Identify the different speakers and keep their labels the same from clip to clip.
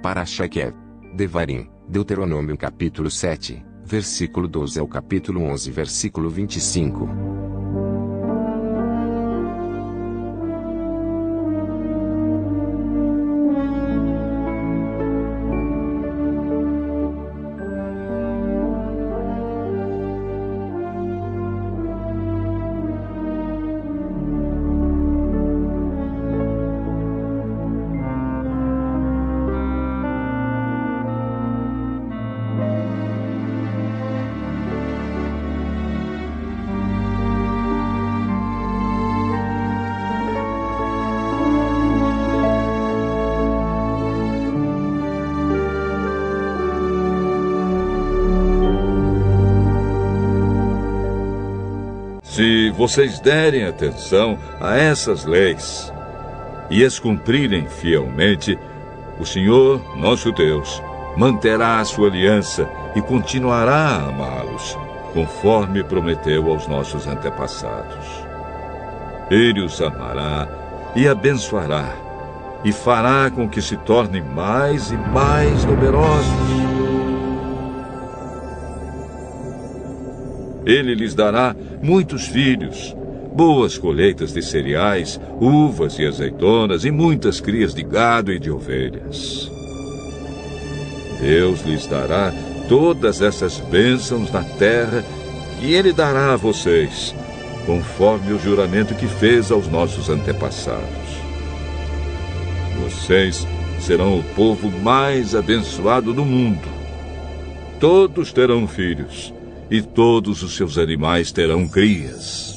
Speaker 1: Parashat Devarim, Deuteronômio capítulo 7, versículo 12 ao capítulo 11 versículo 25.
Speaker 2: Se vocês derem atenção a essas leis e as cumprirem fielmente, o Senhor, nosso Deus, manterá a sua aliança e continuará a amá-los, conforme prometeu aos nossos antepassados. Ele os amará e abençoará, e fará com que se tornem mais e mais numerosos. Ele lhes dará muitos filhos, boas colheitas de cereais, uvas e azeitonas e muitas crias de gado e de ovelhas. Deus lhes dará todas essas bênçãos na terra que Ele dará a vocês, conforme o juramento que fez aos nossos antepassados. Vocês serão o povo mais abençoado do mundo. Todos terão filhos, e todos os seus animais terão crias.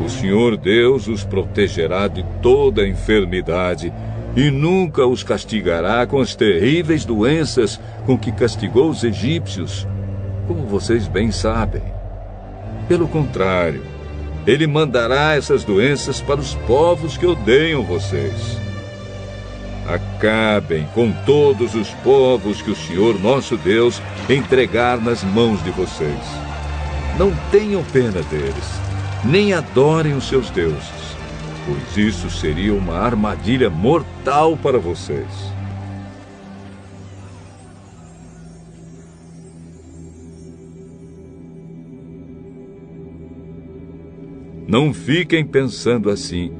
Speaker 2: O Senhor Deus os protegerá de toda enfermidade e nunca os castigará com as terríveis doenças com que castigou os egípcios, como vocês bem sabem. Pelo contrário, Ele mandará essas doenças para os povos que odeiam vocês. Acabem com todos os povos que o Senhor nosso Deus entregar nas mãos de vocês. Não tenham pena deles, nem adorem os seus deuses, pois isso seria uma armadilha mortal para vocês. Não fiquem pensando assim: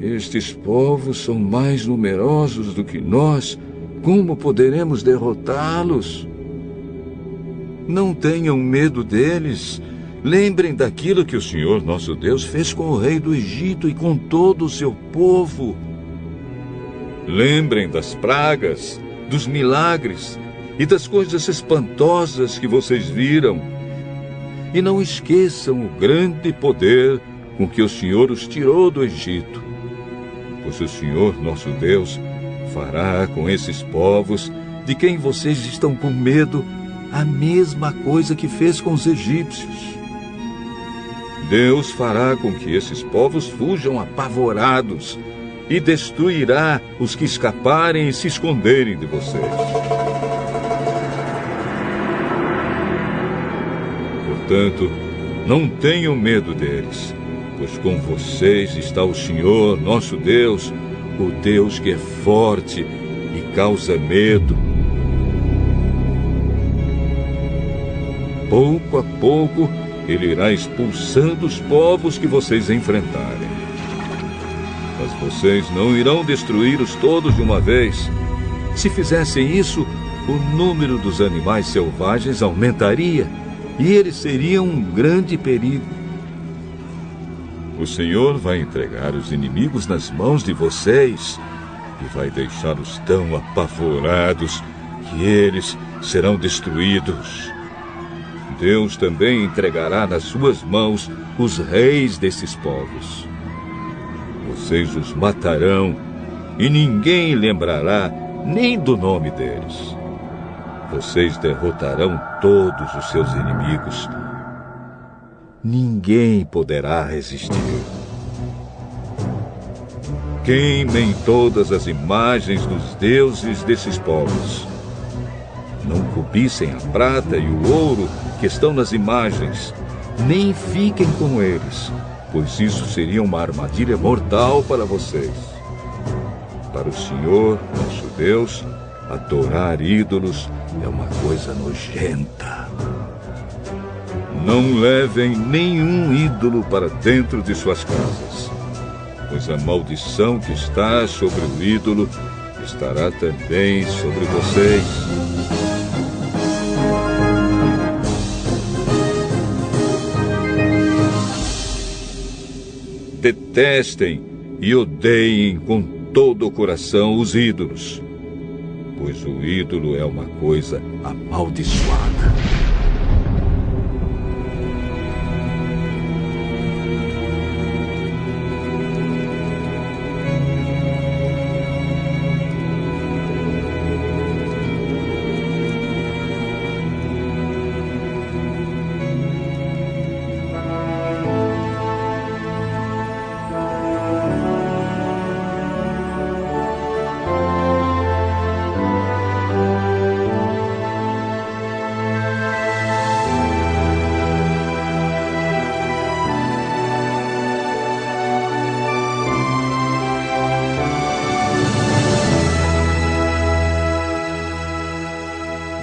Speaker 2: estes povos são mais numerosos do que nós, como poderemos derrotá-los? Não tenham medo deles. Lembrem daquilo que o Senhor nosso Deus fez com o rei do Egito e com todo o seu povo. Lembrem das pragas, dos milagres e das coisas espantosas que vocês viram. E não esqueçam o grande poder com que o Senhor os tirou do Egito. Pois o Senhor nosso Deus fará com esses povos de quem vocês estão com medo a mesma coisa que fez com os egípcios. Deus fará com que esses povos fujam apavorados e destruirá os que escaparem e se esconderem de vocês. Portanto, não tenham medo deles, pois com vocês está o Senhor, nosso Deus, o Deus que é forte e causa medo. Pouco a pouco, Ele irá expulsando os povos que vocês enfrentarem. Mas vocês não irão destruí-los todos de uma vez. Se fizessem isso, o número dos animais selvagens aumentaria e eles seriam um grande perigo. O Senhor vai entregar os inimigos nas mãos de vocês e vai deixá-los tão apavorados que eles serão destruídos. Deus também entregará nas suas mãos os reis desses povos. Vocês os matarão e ninguém lembrará nem do nome deles. Vocês derrotarão todos os seus inimigos. Ninguém poderá resistir. Queimem todas as imagens dos deuses desses povos. Não cobissem a prata e o ouro que estão nas imagens, nem fiquem com eles, pois isso seria uma armadilha mortal para vocês. Para o Senhor, nosso Deus, adorar ídolos é uma coisa nojenta. Não levem nenhum ídolo para dentro de suas casas, pois a maldição que está sobre o ídolo estará também sobre vocês. Detestem e odeiem com todo o coração os ídolos, pois o ídolo é uma coisa amaldiçoada.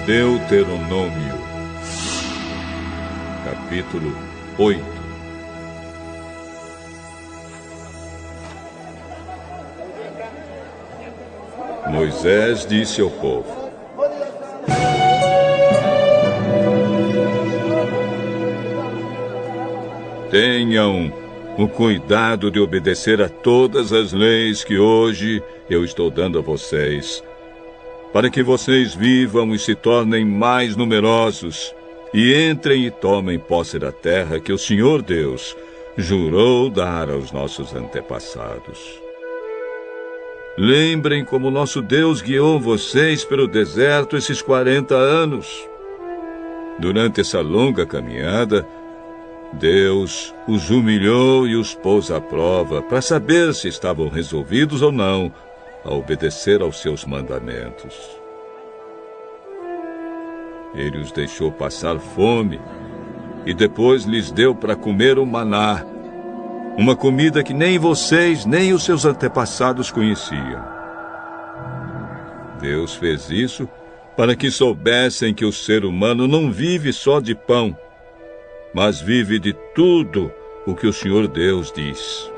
Speaker 2: Deuteronômio, capítulo 8. Moisés disse ao povo: tenham o cuidado de obedecer a todas as leis que hoje eu estou dando a vocês, para que vocês vivam e se tornem mais numerosos, e entrem e tomem posse da terra que o Senhor Deus jurou dar aos nossos antepassados. Lembrem como nosso Deus guiou vocês pelo deserto esses 40 anos. Durante essa longa caminhada, Deus os humilhou e os pôs à prova para saber se estavam resolvidos ou não a obedecer aos seus mandamentos. Ele os deixou passar fome e depois lhes deu para comer o maná, uma comida que nem vocês nem os seus antepassados conheciam. Deus fez isso para que soubessem que o ser humano não vive só de pão, mas vive de tudo o que o Senhor Deus diz.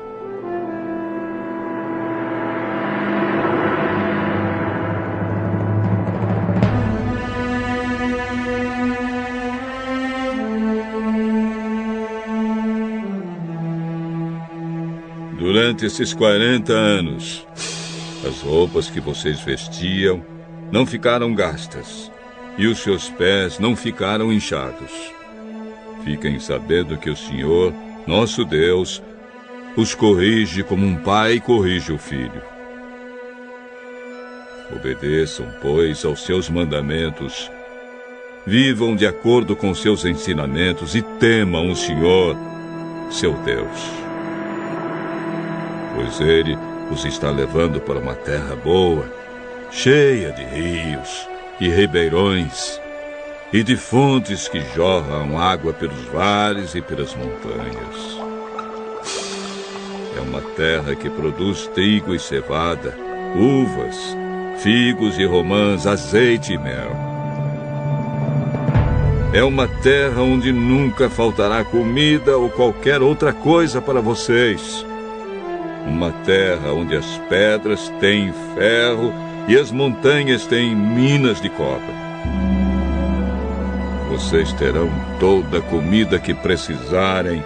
Speaker 2: Durante esses 40 anos, as roupas que vocês vestiam não ficaram gastas e os seus pés não ficaram inchados. Fiquem sabendo que o Senhor, nosso Deus, os corrige como um pai corrige o filho. Obedeçam, pois, aos seus mandamentos. Vivam de acordo com seus ensinamentos e temam o Senhor, seu Deus. Pois Ele os está levando para uma terra boa, cheia de rios e ribeirões, e de fontes que jorram água pelos vales e pelas montanhas. É uma terra que produz trigo e cevada, uvas, figos e romãs, azeite e mel. É uma terra onde nunca faltará comida ou qualquer outra coisa para vocês. Uma terra onde as pedras têm ferro e as montanhas têm minas de cobre. Vocês terão toda a comida que precisarem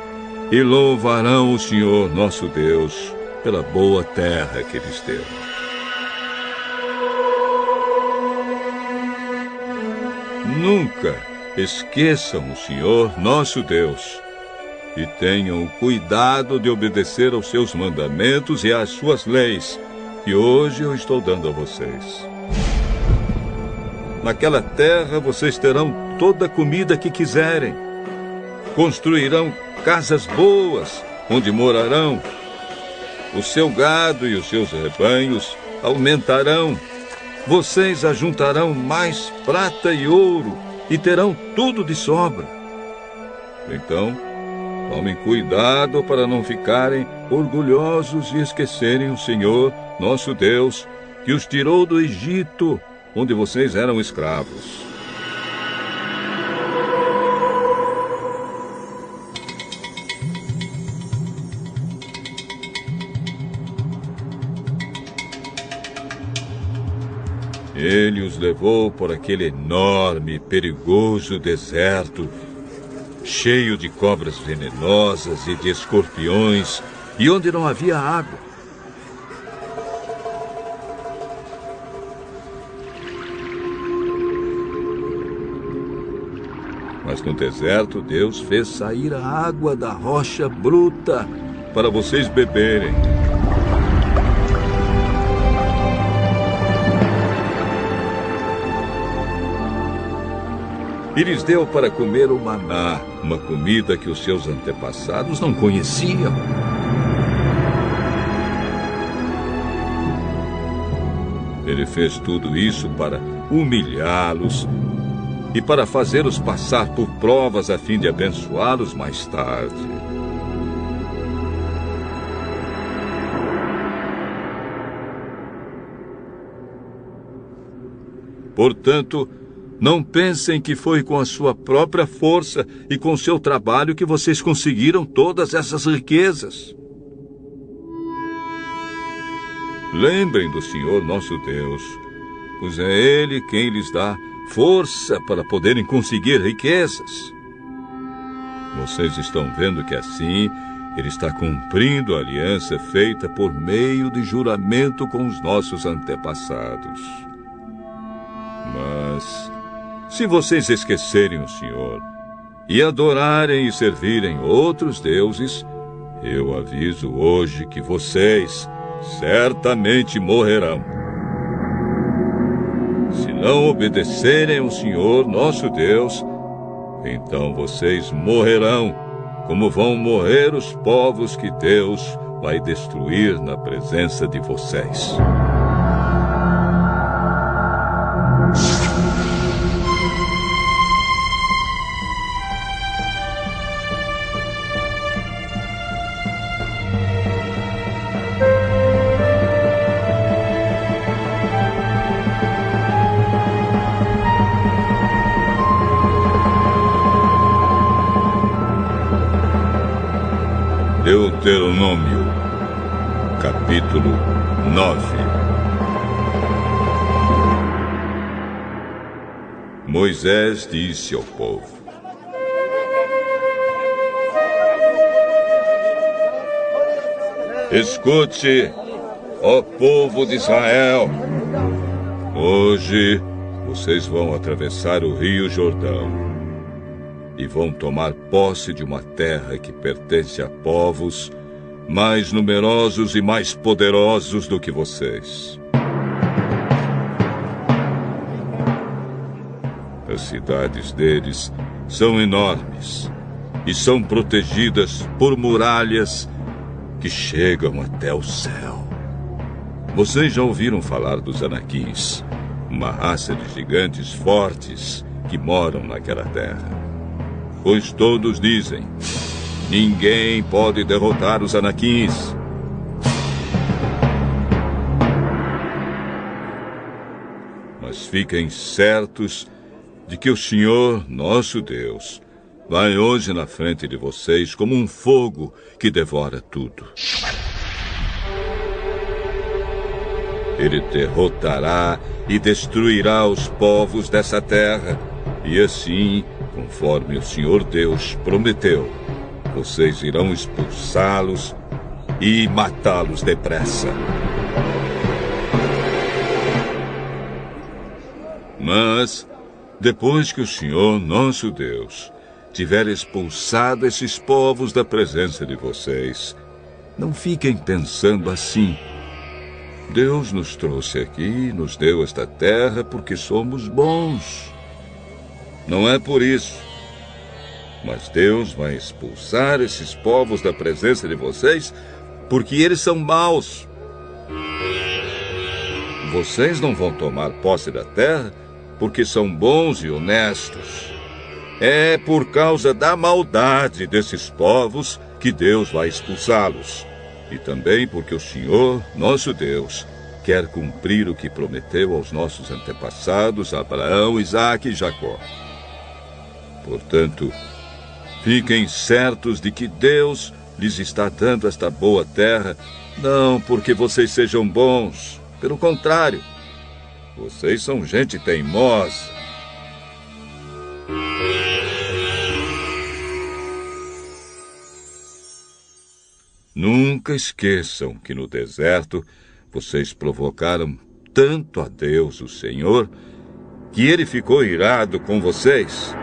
Speaker 2: e louvarão o Senhor, nosso Deus, pela boa terra que lhes deu. Nunca esqueçam o Senhor, nosso Deus, e tenham o cuidado de obedecer aos seus mandamentos e às suas leis, que hoje eu estou dando a vocês. Naquela terra vocês terão toda a comida que quiserem. Construirão casas boas, onde morarão. O seu gado e os seus rebanhos aumentarão. Vocês ajuntarão mais prata e ouro e terão tudo de sobra. Então, Tomem cuidado para não ficarem orgulhosos e esquecerem o Senhor, nosso Deus, que os tirou do Egito, onde vocês eram escravos. Ele os levou por aquele enorme e perigoso deserto, cheio de cobras venenosas e de escorpiões, e onde não havia água. Mas no deserto, Deus fez sair a água da rocha bruta para vocês beberem. E lhes deu para comer o maná, uma comida que os seus antepassados não conheciam. Ele fez tudo isso para humilhá-los e para fazê-los passar por provas a fim de abençoá-los mais tarde. Portanto, não pensem que foi com a sua própria força e com seu trabalho que vocês conseguiram todas essas riquezas. Lembrem do Senhor nosso Deus, pois é Ele quem lhes dá força para poderem conseguir riquezas. Vocês estão vendo que assim Ele está cumprindo a aliança feita por meio de juramento com os nossos antepassados. Mas se vocês esquecerem o Senhor e adorarem e servirem outros deuses, eu aviso hoje que vocês certamente morrerão. Se não obedecerem ao Senhor, nosso Deus, então vocês morrerão, como vão morrer os povos que Deus vai destruir na presença de vocês. Deuteronômio, capítulo 9. Moisés disse ao povo: Escute, ó povo de Israel, hoje vocês vão atravessar o rio Jordão e vão tomar posse de uma terra que pertence a povos mais numerosos e mais poderosos do que vocês. As cidades deles são enormes e são protegidas por muralhas que chegam até o céu. Vocês já ouviram falar dos Anaquins, uma raça de gigantes fortes que moram naquela terra. Pois todos dizem: ninguém pode derrotar os Anaquins. Mas fiquem certos de que o Senhor, nosso Deus, vai hoje na frente de vocês como um fogo que devora tudo. Ele derrotará e destruirá os povos dessa terra, e assim, conforme o Senhor Deus prometeu, vocês irão expulsá-los e matá-los depressa. Mas, depois que o Senhor, nosso Deus, tiver expulsado esses povos da presença de vocês, não fiquem pensando assim: Deus nos trouxe aqui, nos deu esta terra porque somos bons. Não é por isso. Mas Deus vai expulsar esses povos da presença de vocês porque eles são maus. Vocês não vão tomar posse da terra porque são bons e honestos. É por causa da maldade desses povos que Deus vai expulsá-los. E também porque o Senhor, nosso Deus, quer cumprir o que prometeu aos nossos antepassados, Abraão, Isaque e Jacó. Portanto, fiquem certos de que Deus lhes está dando esta boa terra, não porque vocês sejam bons. Pelo contrário, vocês são gente teimosa. Nunca esqueçam que no deserto vocês provocaram tanto a Deus, o Senhor, que ele ficou irado com vocês.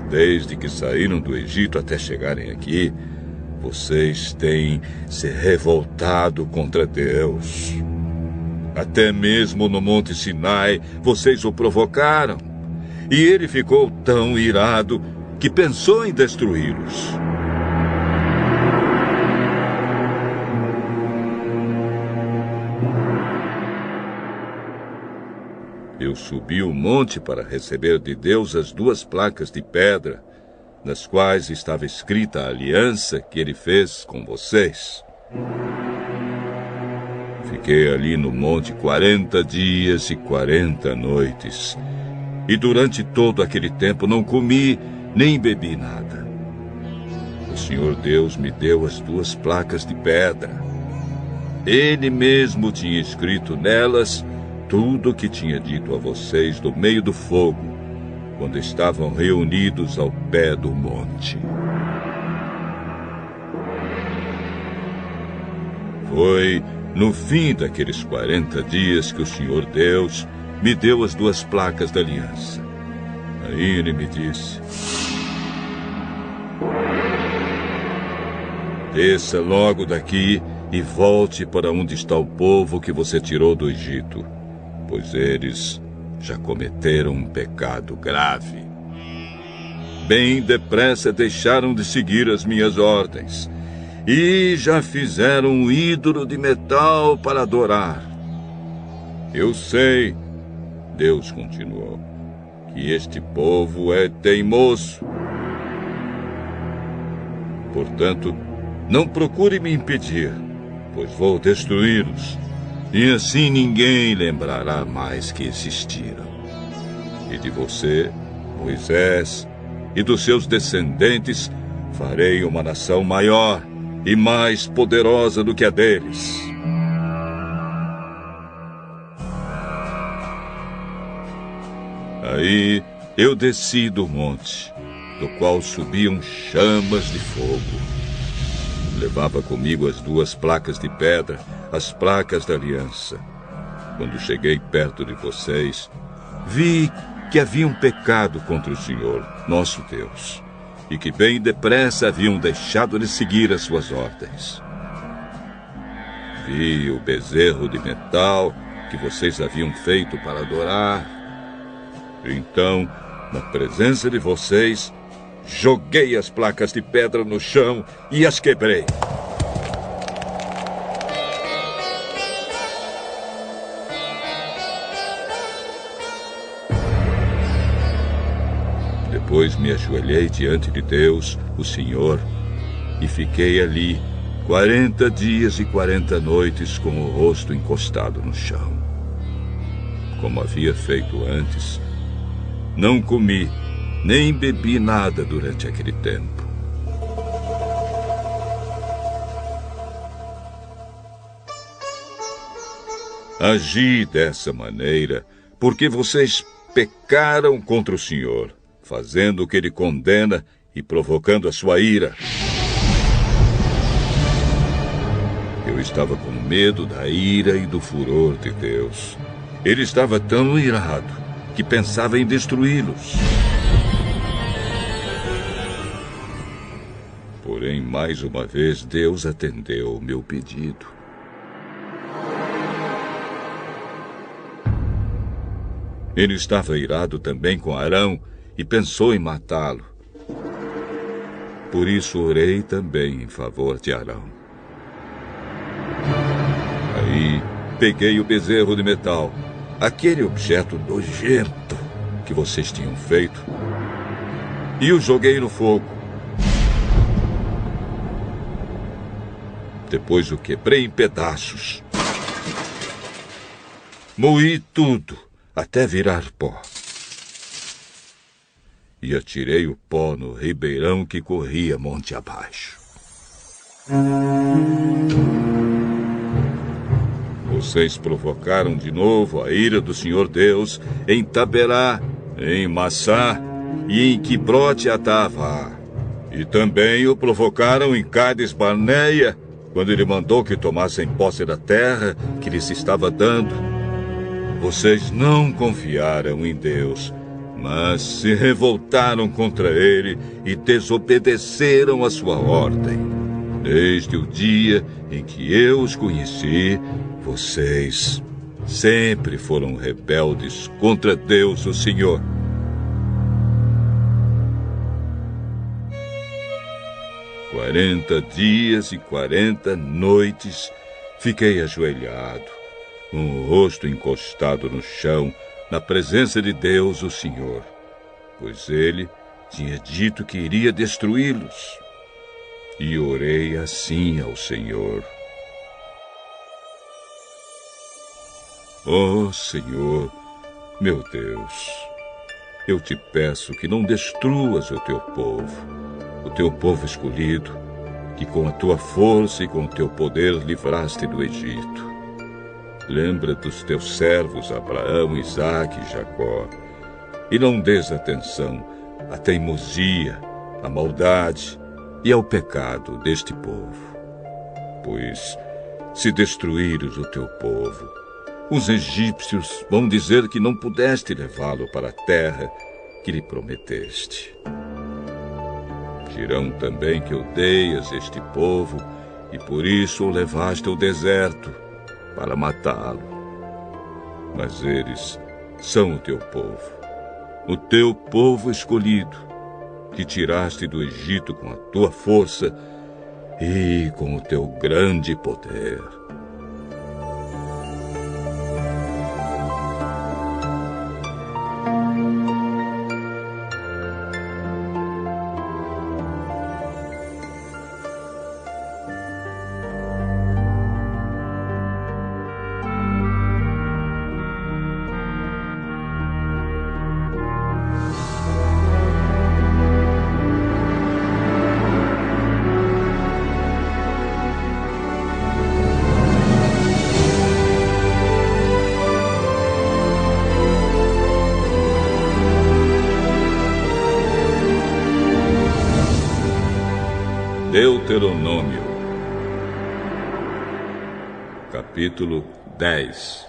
Speaker 2: Desde que saíram do Egito até chegarem aqui, vocês têm se revoltado contra Deus. Até mesmo no Monte Sinai, vocês o provocaram. E ele ficou tão irado que pensou em destruí-los. Eu subi o monte para receber de Deus as 2 placas de pedra, nas quais estava escrita a aliança que ele fez com vocês. Fiquei ali no monte 40 dias e 40 noites. E durante todo aquele tempo não comi nem bebi nada. O Senhor Deus me deu as 2 placas de pedra. Ele mesmo tinha escrito nelas tudo o que tinha dito a vocês do meio do fogo, quando estavam reunidos ao pé do monte. Foi no fim daqueles 40 dias que o Senhor Deus me deu as 2 placas da aliança. Aí ele me disse: desça logo daqui e volte para onde está o povo que você tirou do Egito, pois eles já cometeram um pecado grave. Bem depressa deixaram de seguir as minhas ordens e já fizeram um ídolo de metal para adorar. Eu sei, Deus continuou, que este povo é teimoso. Portanto, não procure me impedir, pois vou destruí-los. E assim ninguém lembrará mais que existiram. E de você, Moisés, e dos seus descendentes, farei uma nação maior e mais poderosa do que a deles. Aí eu desci do monte, do qual subiam chamas de fogo. Levava comigo as 2 placas de pedra, as placas da aliança. Quando cheguei perto de vocês, vi que haviam pecado contra o Senhor, nosso Deus, e que bem depressa haviam deixado de seguir as suas ordens. Vi o bezerro de metal que vocês haviam feito para adorar. Então, na presença de vocês, joguei as placas de pedra no chão e as quebrei. Depois me ajoelhei diante de Deus, o Senhor, e fiquei ali 40 dias e 40 noites com o rosto encostado no chão. Como havia feito antes, não comi nem bebi nada durante aquele tempo. Agi dessa maneira porque vocês pecaram contra o Senhor, fazendo o que ele condena e provocando a sua ira. Eu estava com medo da ira e do furor de Deus. Ele estava tão irado que pensava em destruí-los. Porém, mais uma vez, Deus atendeu o meu pedido. Ele estava irado também com Arão e pensou em matá-lo. Por isso orei também em favor de Arão. Aí peguei o bezerro de metal aquele objeto nojento que vocês tinham feito e o joguei no fogo. Depois o quebrei em pedaços. Moí tudo até virar pó. E atirei o pó no ribeirão que corria monte abaixo. Vocês provocaram de novo a ira do Senhor Deus em Taberá, em Massá e em Quibrote Atavá. E também o provocaram em Cades Barneia, quando ele mandou que tomassem posse da terra que lhes estava dando. Vocês não confiaram em Deus, mas se revoltaram contra ele e desobedeceram a sua ordem. Desde o dia em que eu os conheci, vocês sempre foram rebeldes contra Deus, o Senhor. "40 dias e 40 noites fiquei ajoelhado, com o rosto encostado no chão, na presença de Deus, o Senhor, pois ele tinha dito que iria destruí-los. E orei assim ao Senhor: Ó Senhor, meu Deus, eu te peço que não destruas o teu povo escolhido, que com a tua força e com o teu poder livraste do Egito. Lembra dos teus servos Abraão, Isaque e Jacó, e não des atenção à teimosia, à maldade e ao pecado deste povo. Pois, se destruíres o teu povo, os egípcios vão dizer que não pudeste levá-lo para a terra que lhe prometeste. Dirão também que odeias este povo e por isso o levaste ao deserto para matá-lo. Mas eles são o teu povo escolhido, que tiraste do Egito com a tua força e com o teu grande poder. Deuteronômio, capítulo 10.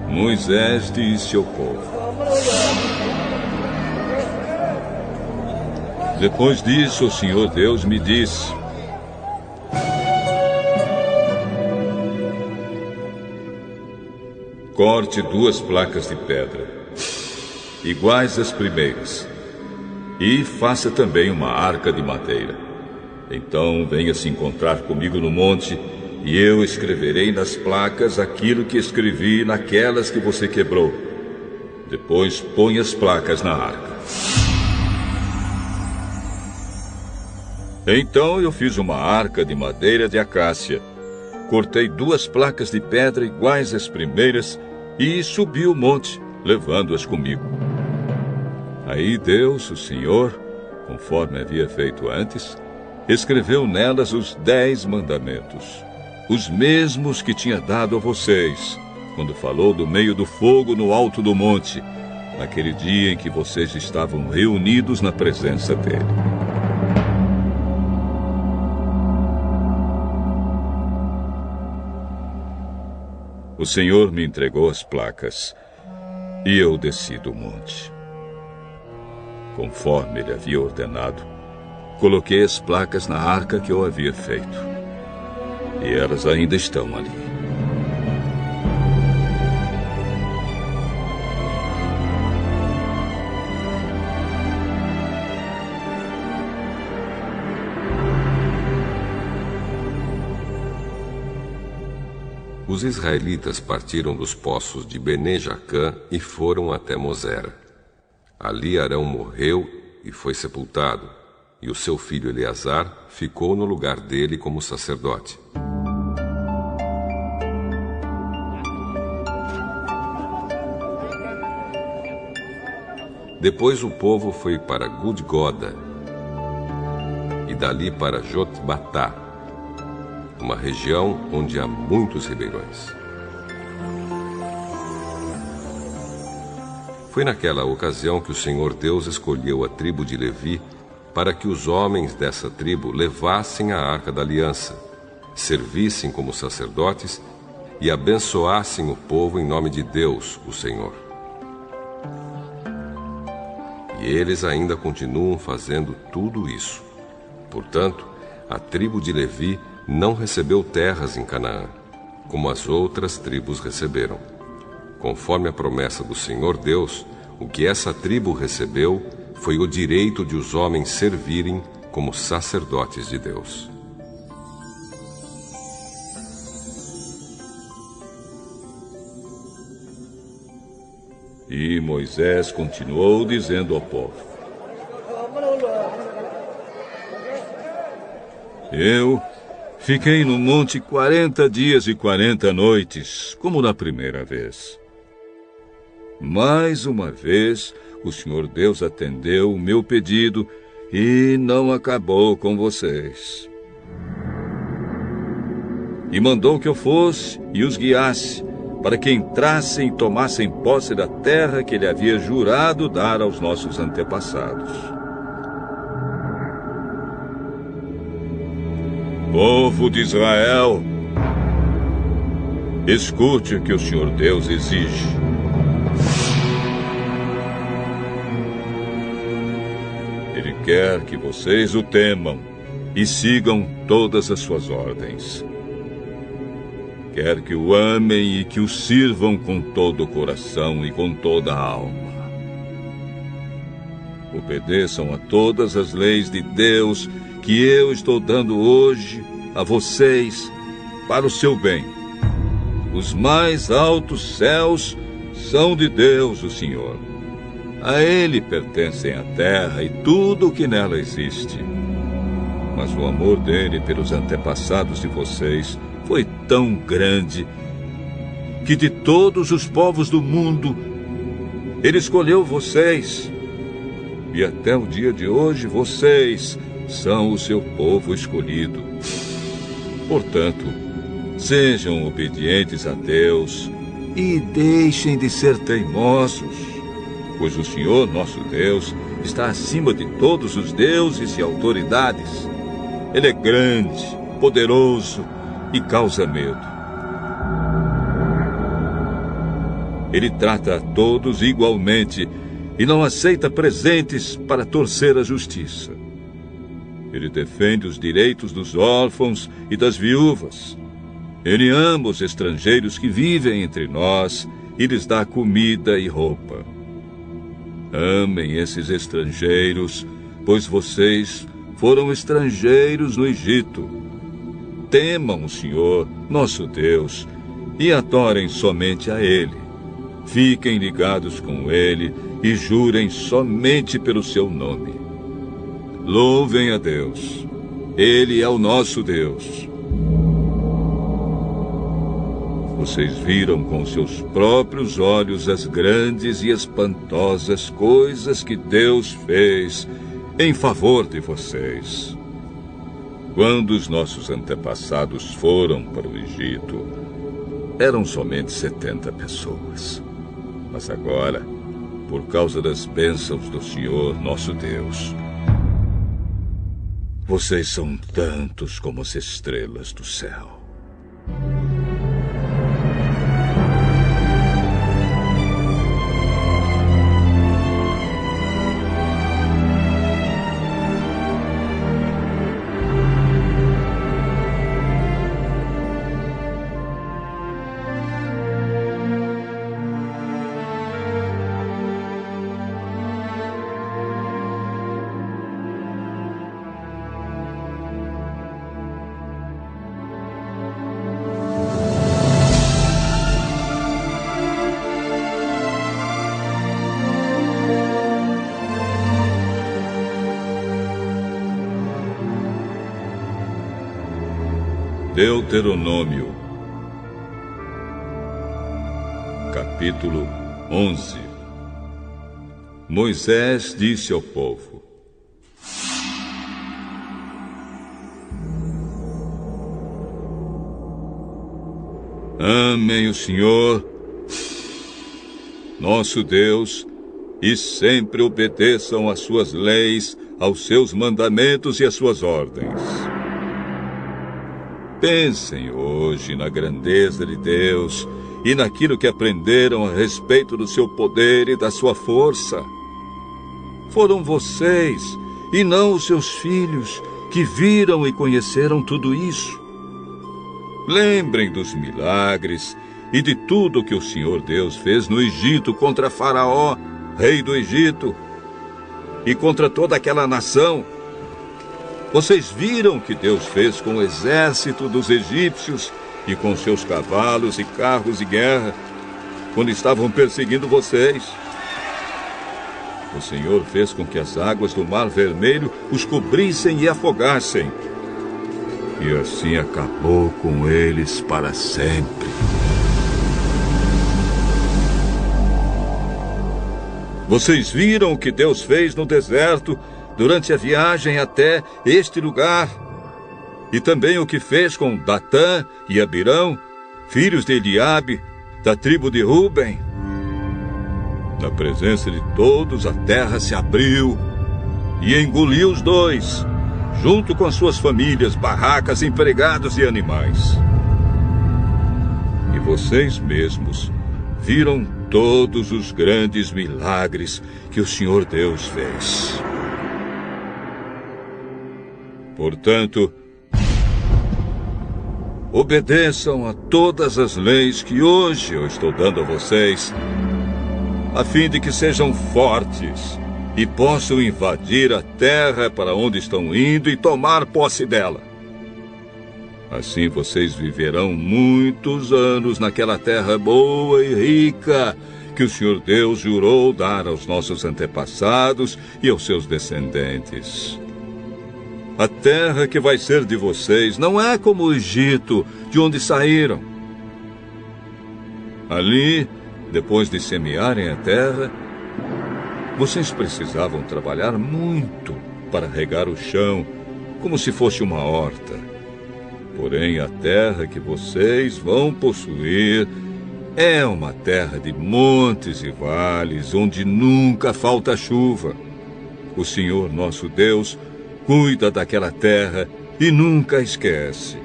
Speaker 2: Moisés disse ao povo: Depois disso, o Senhor Deus me disse: corte 2 placas de pedra, iguais às primeiras, e faça também uma arca de madeira. Então venha se encontrar comigo no monte, e eu escreverei nas placas aquilo que escrevi naquelas que você quebrou. Depois põe as placas na arca. Então eu fiz uma arca de madeira de acácia, cortei 2 placas de pedra iguais às primeiras e subi o monte, levando-as comigo. Aí Deus, o Senhor, conforme havia feito antes, escreveu nelas os 10 mandamentos, os mesmos que tinha dado a vocês, quando falou do meio do fogo no alto do monte, naquele dia em que vocês estavam reunidos na presença dele. O Senhor me entregou as placas, e eu desci do monte. Conforme ele havia ordenado, coloquei as placas na arca que eu havia feito. E elas ainda estão ali.
Speaker 3: Os israelitas partiram dos poços de Bene-Jacã e foram até Mosera. Ali Arão morreu e foi sepultado, e o seu filho Eleazar ficou no lugar dele como sacerdote. Depois o povo foi para Gudgoda e dali para Jotbatá, uma região onde há muitos ribeirões. Foi naquela ocasião que o Senhor Deus escolheu a tribo de Levi para que os homens dessa tribo levassem a Arca da Aliança, servissem como sacerdotes e abençoassem o povo em nome de Deus, o Senhor. E eles ainda continuam fazendo tudo isso. Portanto, a tribo de Levi não recebeu terras em Canaã, como as outras tribos receberam. Conforme a promessa do Senhor Deus, o que essa tribo recebeu foi o direito de os homens servirem como sacerdotes de Deus.
Speaker 2: E Moisés continuou dizendo ao povo: Eu fiquei no monte 40 dias e 40 noites, como na primeira vez. Mais uma vez, o Senhor Deus atendeu o meu pedido e não acabou com vocês. E mandou que eu fosse e os guiasse, para que entrassem e tomassem posse da terra que ele havia jurado dar aos nossos antepassados. Povo de Israel, escute o que o Senhor Deus exige. Ele quer que vocês o temam e sigam todas as suas ordens. Quer que o amem e que o sirvam com todo o coração e com toda a alma. Obedeçam a todas as leis de Deus que eu estou dando hoje a vocês para o seu bem. Os mais altos céus são de Deus, o Senhor. A Ele pertencem a terra e tudo o que nela existe. Mas o amor dele pelos antepassados de vocês foi tão grande que de todos os povos do mundo ele escolheu vocês. E até o dia de hoje vocês são o seu povo escolhido. Portanto, sejam obedientes a Deus e deixem de ser teimosos, pois o Senhor nosso Deus está acima de todos os deuses e autoridades. Ele é grande, poderoso e causa medo. Ele trata a todos igualmente e não aceita presentes para torcer a justiça. Ele defende os direitos dos órfãos e das viúvas. Ele ama os estrangeiros que vivem entre nós e lhes dá comida e roupa. Amem esses estrangeiros, pois vocês foram estrangeiros no Egito. Temam o Senhor, nosso Deus, e adorem somente a Ele. Fiquem ligados com Ele e jurem somente pelo seu nome. Louvem a Deus. Ele é o nosso Deus. Vocês viram com seus próprios olhos as grandes e espantosas coisas que Deus fez em favor de vocês. Quando os nossos antepassados foram para o Egito, eram somente 70 pessoas. Mas agora, por causa das bênçãos do Senhor, nosso Deus, vocês são tantos como as estrelas do céu. Deuteronômio, capítulo 11. Moisés disse ao povo: amem o Senhor, nosso Deus, e sempre obedeçam às suas leis, aos seus mandamentos e às suas ordens. Pensem hoje na grandeza de Deus e naquilo que aprenderam a respeito do seu poder e da sua força. Foram vocês, e não os seus filhos, que viram e conheceram tudo isso. Lembrem dos milagres e de tudo que o Senhor Deus fez no Egito contra Faraó, rei do Egito, e contra toda aquela nação. Vocês viram o que Deus fez com o exército dos egípcios e com seus cavalos e carros de guerra, quando estavam perseguindo vocês. O Senhor fez com que as águas do Mar Vermelho os cobrissem e afogassem. E assim acabou com eles para sempre. Vocês viram o que Deus fez no deserto durante a viagem até este lugar, e também o que fez com Datã e Abirão, filhos de Eliabe, da tribo de Ruben. Na presença de todos, a terra se abriu e engoliu os dois, junto com as suas famílias, barracas, empregados e animais. E vocês mesmos viram todos os grandes milagres que o Senhor Deus fez. Portanto, obedeçam a todas as leis que hoje eu estou dando a vocês, a fim de que sejam fortes e possam invadir a terra para onde estão indo e tomar posse dela. Assim vocês viverão muitos anos naquela terra boa e rica que o Senhor Deus jurou dar aos nossos antepassados e aos seus descendentes. A terra que vai ser de vocês não é como o Egito, de onde saíram. Ali, depois de semearem a terra, vocês precisavam trabalhar muito para regar o chão, como se fosse uma horta. Porém, a terra que vocês vão possuir é uma terra de montes e vales, onde nunca falta chuva. O Senhor, nosso Deus, cuida daquela terra e nunca esquece,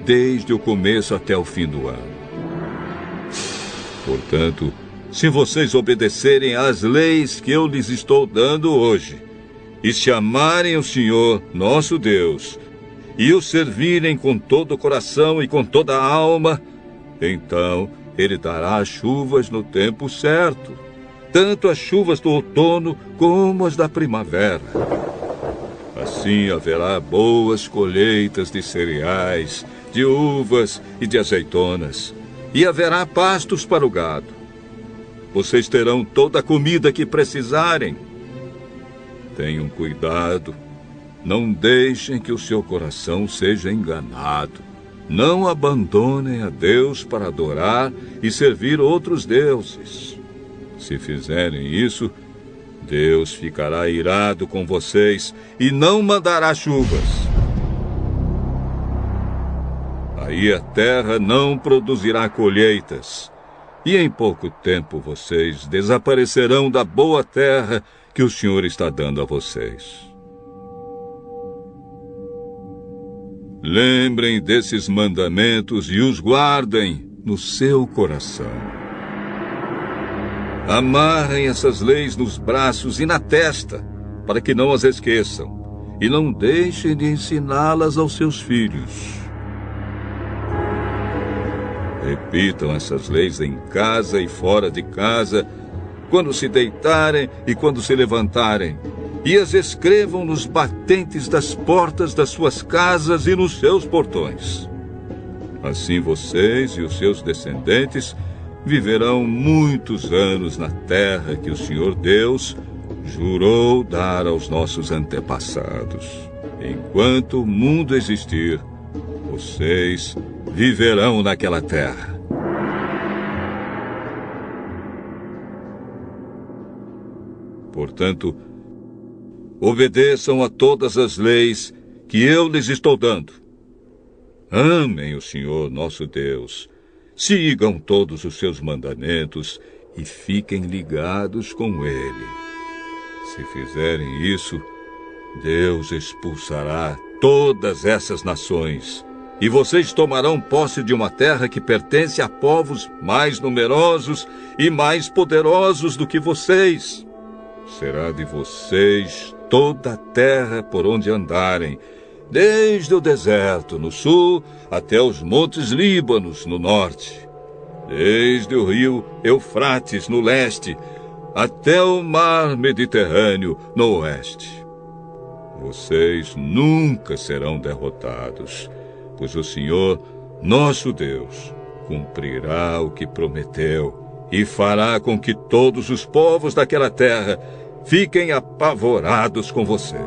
Speaker 2: desde o começo até o fim do ano. Portanto, se vocês obedecerem às leis que eu lhes estou dando hoje, e se amarem o Senhor, nosso Deus, e o servirem com todo o coração e com toda a alma, então Ele dará as chuvas no tempo certo, tanto as chuvas do outono como as da primavera. Assim haverá boas colheitas de cereais, de uvas e de azeitonas, e haverá pastos para o gado. Vocês terão toda a comida que precisarem. Tenham cuidado, não deixem que o seu coração seja enganado. Não abandonem a Deus para adorar e servir outros deuses. Se fizerem isso, Deus ficará irado com vocês e não mandará chuvas. Aí a terra não produzirá colheitas, e em pouco tempo vocês desaparecerão da boa terra que o Senhor está dando a vocês. Lembrem desses mandamentos e os guardem no seu coração. Amarrem essas leis nos braços e na testa, para que não as esqueçam, e não deixem de ensiná-las aos seus filhos. Repitam essas leis em casa e fora de casa, quando se deitarem e quando se levantarem, e as escrevam nos batentes das portas das suas casas e nos seus portões. Assim vocês e os seus descendentes viverão muitos anos na terra que o Senhor Deus jurou dar aos nossos antepassados. Enquanto o mundo existir, vocês viverão naquela terra. Portanto, obedeçam a todas as leis que eu lhes estou dando. Amem o Senhor nosso Deus, sigam todos os seus mandamentos e fiquem ligados com Ele. Se fizerem isso, Deus expulsará todas essas nações, e vocês tomarão posse de uma terra que pertence a povos mais numerosos e mais poderosos do que vocês. Será de vocês toda a terra por onde andarem, desde o deserto no sul até os montes Líbanos no norte, desde o rio Eufrates no leste até o mar Mediterrâneo no oeste. Vocês nunca serão derrotados, pois o Senhor, nosso Deus, cumprirá o que prometeu e fará com que todos os povos daquela terra fiquem apavorados com vocês.